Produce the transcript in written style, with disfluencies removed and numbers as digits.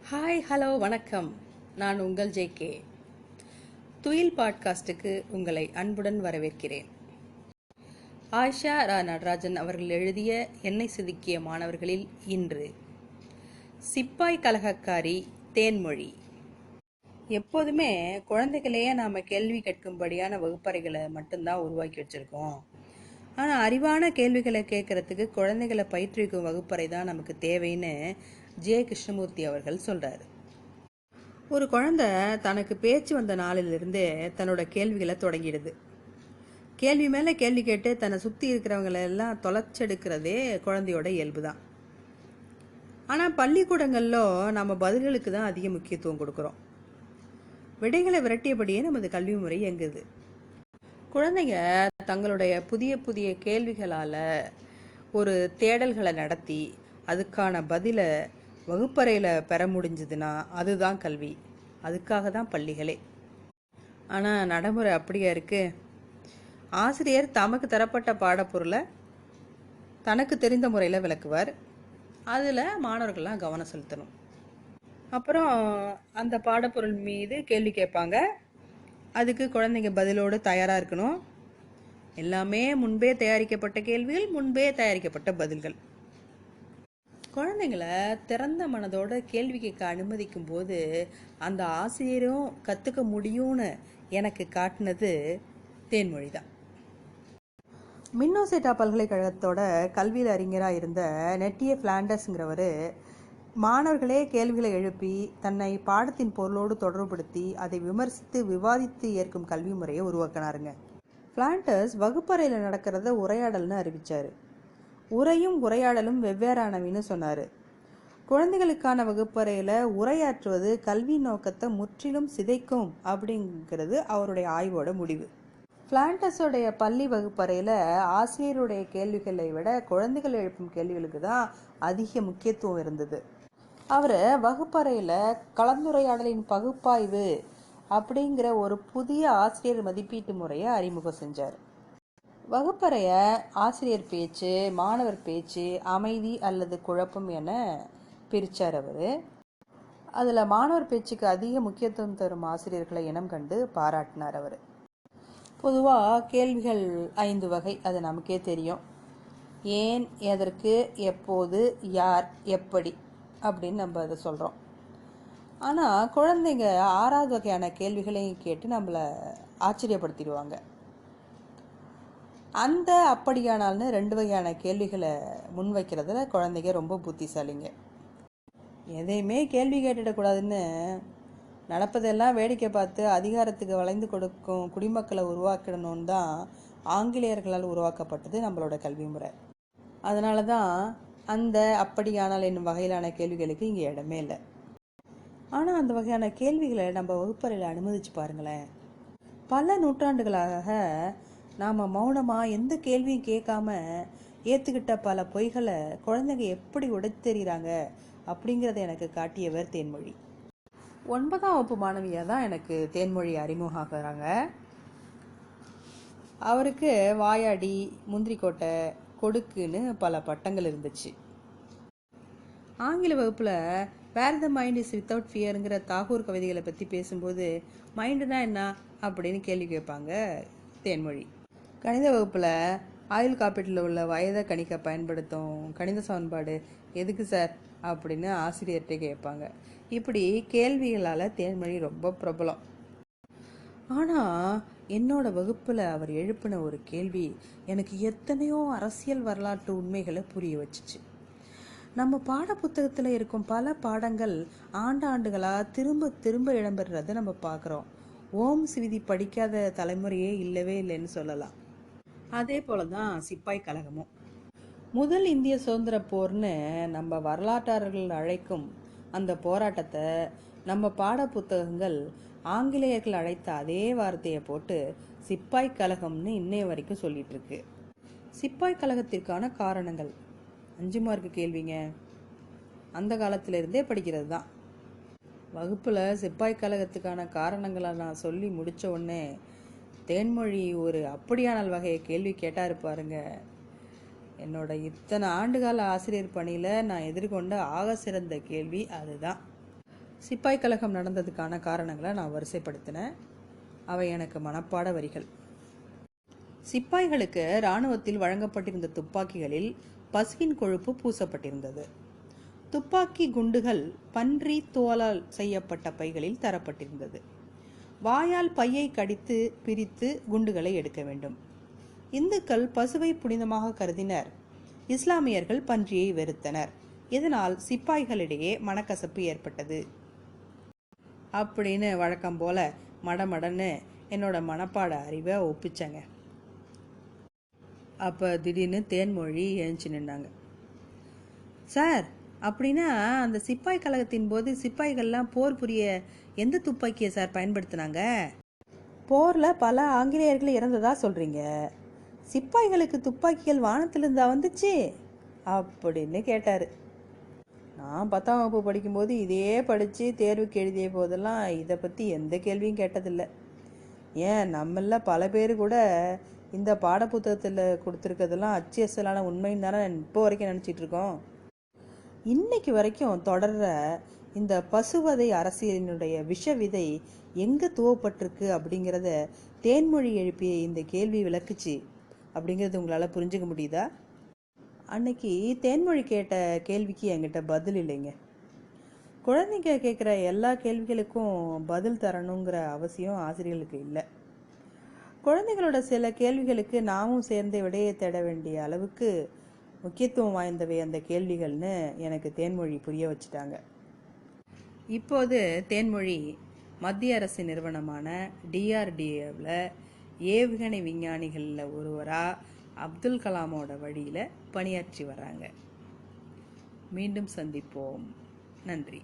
Hi hello வணக்கம். நான் உங்கள் ஜே.கே. துயில் பாட்காஸ்டுக்கு உங்களை அன்புடன் வரவேற்கிறேன். ஆயிஷா ரா நடராஜன் அவர்கள் எழுதிய என்னை செதுக்கிய மாணவர்களில் இன்று சிப்பாய் கலகக்காரி தேன்மொழி. எப்போதுமே குழந்தைகளையே நாம் கேள்வி கேட்கும்படியான வகுப்பறைகளை மட்டும்தான் உருவாக்கி வச்சுருக்கோம். ஆனால் அறிவான கேள்விகளை கேட்குறதுக்கு குழந்தைகளை பயிற்றுவிக்கும் வகுப்பறை தான் நமக்கு தேவைன்னு ஜே. கிருஷ்ணமூர்த்தி அவர்கள் சொல்கிறார். ஒரு குழந்தை தனக்கு பேச்சு வந்த நாளிலிருந்தே தன்னோட கேள்விகளை தொடங்கிடுது. கேள்வி மேலே கேள்வி கேட்டு தன்னை சுற்றி இருக்கிறவங்களெல்லாம் தொலைச்செடுக்கிறதே குழந்தையோட இயல்பு தான். ஆனால் பள்ளிக்கூடங்களில் நம்ம பதில்களுக்கு தான் அதிக முக்கியத்துவம் கொடுக்குறோம். விடைகளை விரட்டியபடியே நமது கல்வி முறை இயங்குது. குழந்தைங்க தங்களுடைய புதிய புதிய கேள்விகளால் ஒரு தேடல்களை நடத்தி அதுக்கான பதிலை வகுப்பறையில் பெற முடிஞ்சதுன்னா அதுதான் கல்வி. அதுக்காக தான் பள்ளிகளே. ஆனால் நடைமுறை அப்படியா இருக்குது? ஆசிரியர் தமக்கு தரப்பட்ட பாடப்பொருளை தனக்கு தெரிந்த முறையில் விளக்குவார். அதில் மாணவர்கள்லாம் கவனம் செலுத்தணும். அப்புறம் அந்த பாடப்பொருள் மீது கேள்வி கேட்பாங்க. அதுக்கு குழந்தைங்க பதிலோடு தயாராக இருக்கணும். எல்லாமே முன்பே தயாரிக்கப்பட்ட கேள்விகள், முன்பே தயாரிக்கப்பட்ட பதில்கள். குழந்தைங்களை திறந்த மனதோட கேள்வி கேட்க அனுமதிக்கும் போது அந்த ஆசிரியரும் கற்றுக்க முடியும்னு எனக்கு காட்டினது தேன்மொழி தான். மின்னோசேட்டா பல்கலைக்கழகத்தோட கல்வியில் அறிஞராக இருந்த நெட்டிய பிளாண்டர்ஸ்ங்கிறவர் மாணவர்களே கேள்விகளை எழுப்பி தன்னை பாடத்தின் பொருளோடு தொடர்புபடுத்தி அதை விமர்சித்து விவாதித்து ஏற்கும் கல்வி முறையை உருவாக்கினாருங்க. பிளாண்டர்ஸ் வகுப்பறையில் நடக்கிறத உரையாடல்னு அறிவித்தார். உரையும் உரையாடலும் வெவ்வேறானவின்னு சொன்னார். குழந்தைகளுக்கான வகுப்பறையில் உரையாற்றுவது கல்வி நோக்கத்தை முற்றிலும் சிதைக்கும் அப்படிங்கிறது அவருடைய ஆய்வோட முடிவு. பிளாண்டர்ஸோடைய பள்ளி வகுப்பறையில் ஆசிரியருடைய கேள்விகளை விட குழந்தைகள் எழுப்பும் கேள்விகளுக்கு தான் அதிக முக்கியத்துவம் இருந்தது. அவர் வகுப்பறையில் கலந்துரையாடலின் பகுப்பாய்வு அப்படிங்கிற ஒரு புதிய ஆசிரியர் மதிப்பீட்டு முறையை அறிமுகம் செஞ்சார். வகுப்பறையை ஆசிரியர் பேச்சு, மாணவர் பேச்சு, அமைதி அல்லது குழப்பம் என பிரித்தார். அவர் அதில் மாணவர் பேச்சுக்கு அதிக முக்கியத்துவம் தரும் ஆசிரியர்களை இனம் கண்டு பாராட்டினார். அவர் பொதுவாக கேள்விகள் 5 வகை, அது நமக்கே தெரியும். ஏன், எதற்கு, எப்போது, யார், எப்படி அப்படின்னு நம்ம அதை சொல்கிறோம். ஆனால் குழந்தைங்க 6வது வகையான கேள்விகளையும் கேட்டு நம்மளை ஆச்சரியப்படுத்திடுவாங்க. அந்த அப்படியானால்னு 2 வகையான கேள்விகளை முன்வைக்கிறதுல குழந்தைங்க ரொம்ப புத்திசாலிங்க. எதையுமே கேள்வி கேட்டுடக்கூடாதுன்னு நடப்பதெல்லாம் வேடிக்கை பார்த்து அதிகாரத்துக்கு வளைந்து கொடுக்கும் குடிமக்களை உருவாக்கிடணும்னு தான் ஆங்கிலேயர்களால் உருவாக்கப்பட்டது நம்மளோட கல்வி முறை. அதனால தான் அந்த அப்படியானால் என்னும் வகையிலான கேள்விகளுக்கு இங்கே இடமே இல்லை. ஆனால் அந்த வகையான கேள்விகளை நம்ம வகுப்பறையில் அனுமதிச்சு பாருங்களேன். பல நூற்றாண்டுகளாக நாம் மௌனமாக எந்த கேள்வியும் கேட்காம ஏற்றுக்கிட்ட பல பொய்களை குழந்தைங்க எப்படி உடைத்தெறிகிறாங்க அப்படிங்கிறத எனக்கு காட்டியவர் தேன்மொழி. 9ஆம் வகுப்பு மாணவியாக தான் எனக்கு தேன்மொழி அறிமுகம் ஆகிறாங்க. அவருக்கு வாயாடி, முந்திரிக்கோட்டை, கொடுக்குன்னு பல பட்டங்கள் இருந்துச்சு. ஆங்கில வகுப்பில் where the mind is without ஃபியருங்கிற தாகூர் கவிதைகளை பற்றி பேசும்போது மைண்டுனா என்ன அப்படின்னு கேள்வி கேட்பாங்க தேன்மொழி. கணித வகுப்பில் ஆயுள் காப்பீட்டில் உள்ள வயதை கணிக்க பயன்படுத்தும் கணித சமன்பாடு எதுக்கு சார் அப்படின்னு ஆசிரியர்கிட்ட கேட்பாங்க. இப்படி கேள்விகளால் தேன்மொழி ரொம்ப பிரபலம். ஆனால் என்னோட வகுப்பில் அவர் எழுப்பின ஒரு கேள்வி எனக்கு எத்தனையோ அரசியல் வரலாற்று உண்மைகளை புரிய வச்சுச்சு. நம்ம பாட புத்தகத்தில் இருக்கும் பல பாடங்கள் ஆண்டாண்டுகளாக திரும்ப திரும்ப இடம்பெறுறதை நம்ம பார்க்குறோம். ஓம்ஸ் விதி படிக்காத தலைமுறையே இல்லவே இல்லைன்னு சொல்லலாம். அதே போல தான் சிப்பாய் கழகமும். முதல் இந்திய சுதந்திர போர்னு நம்ம வரலாற்றாளர்கள் அழைக்கும் அந்த போராட்டத்தை நம்ம பாட புத்தகங்கள் ஆங்கிலேயர்கள் அழைத்த அதே வார்த்தையை போட்டு சிப்பாய் கழகம்னு இன்னைய வரைக்கும் சொல்லிட்டு இருக்கு. சிப்பாய் கழகத்திற்கான காரணங்கள் 5 மார்க்கு கேள்விங்க. அந்த காலத்திலிருந்தே படிக்கிறது தான். வகுப்பில் சிப்பாய் கழகத்துக்கான காரணங்களை நான் சொல்லி முடித்த உடனே தேன்மொழி ஒரு அப்படியானால் வகையை கேள்வி கேட்டார் பாருங்க. என்னோட இத்தனை ஆண்டுகால ஆசிரியர் பணியில் நான் எதிர்கொண்ட ஆக சிறந்த கேள்வி அதுதான். சிப்பாய் கழகம் நடந்ததுக்கான காரணங்களை நான் வரிசைப்படுத்தினேன். அவை எனக்கு மனப்பாட வரிகள். சிப்பாய்களுக்கு இராணுவத்தில் வழங்கப்பட்டிருந்த துப்பாக்கிகளில் பசுவின் கொழுப்பு பூசப்பட்டிருந்தது. துப்பாக்கி குண்டுகள் பன்றி தோலால் செய்யப்பட்ட பைகளில் தரப்பட்டிருந்தது. வாயால் பையை கடித்து பிரித்து குண்டுகளை எடுக்க வேண்டும். இந்துக்கள் பசுவை புனிதமாக கருதினர். இஸ்லாமியர்கள் பன்றியை வெறுத்தனர். இதனால் சிப்பாய்களிடையே மனக்கசப்பு ஏற்பட்டது அப்படின்னு வழக்கம் போல மடமடன்னு என்னோட மனப்பாட அறிவை ஒப்பிச்சங்க. அப்போ திடீர்னு தேன்மொழி எழுந்துச்சு நின்னாங்க. சார், அப்படின்னா அந்த சிப்பாய் கழகத்தின் போது சிப்பாய்கள்லாம் போர் புரிய எந்த துப்பாக்கியை சார் பயன்படுத்தினாங்க? போரில் பல ஆங்கிலேயர்கள் இறந்ததா சொல்கிறீங்க. சிப்பாய்களுக்கு துப்பாக்கிகள் வானத்திலிருந்தா வந்துச்சு அப்படின்னு கேட்டார். நான் 10ஆம் வகுப்பு படிக்கும்போது இதையே படித்து தேர்வுக்கு எழுதிய போதெல்லாம் இதை பற்றி எந்த கேள்வியும் கேட்டதில்லை. ஏன் நம்மள பல பேர் கூட இந்த பாடப்புத்தகத்தில் கொடுத்துருக்கிறதெல்லாம் அச்சியசலான உண்மைன்னு தானே இப்போ வரைக்கும் நினச்சிட்ருக்கோம். இன்னைக்கு வரைக்கும் தொடர்ற இந்த பசுவதை அரசியலினுடைய விஷ விதை எங்கே துவப்பட்டிருக்கு அப்படிங்கிறத தேன்மொழி எழுப்பிய இந்த கேள்வி விளக்குச்சு அப்படிங்கிறது உங்களால் புரிஞ்சுக்க முடியுதா? அன்னைக்கு தேன்மொழி கேட்ட கேள்விக்கு என்கிட்ட பதில் இல்லைங்க. குழந்தைங்க கேட்குற எல்லா கேள்விகளுக்கும் பதில் தரணுங்கிற அவசியம் ஆசிரியர்களுக்கு இல்லை. குழந்தைகளோட சில கேள்விகளுக்கு நாமும் சேர்ந்து விடையை தேட வேண்டிய அளவுக்கு முக்கியத்துவம் வாய்ந்தவை அந்த கேள்விகள்னு எனக்கு தேன்மொழி புரிய வச்சுட்டாங்க. இப்போது தேன்மொழி மத்திய அரசு நிறுவனமான DRDOவில் ஏவுகணை விஞ்ஞானிகளில் ஒருவராக அப்துல் கலாமோட வழியில் பணியாற்றி வராங்க. மீண்டும் சந்திப்போம். நன்றி.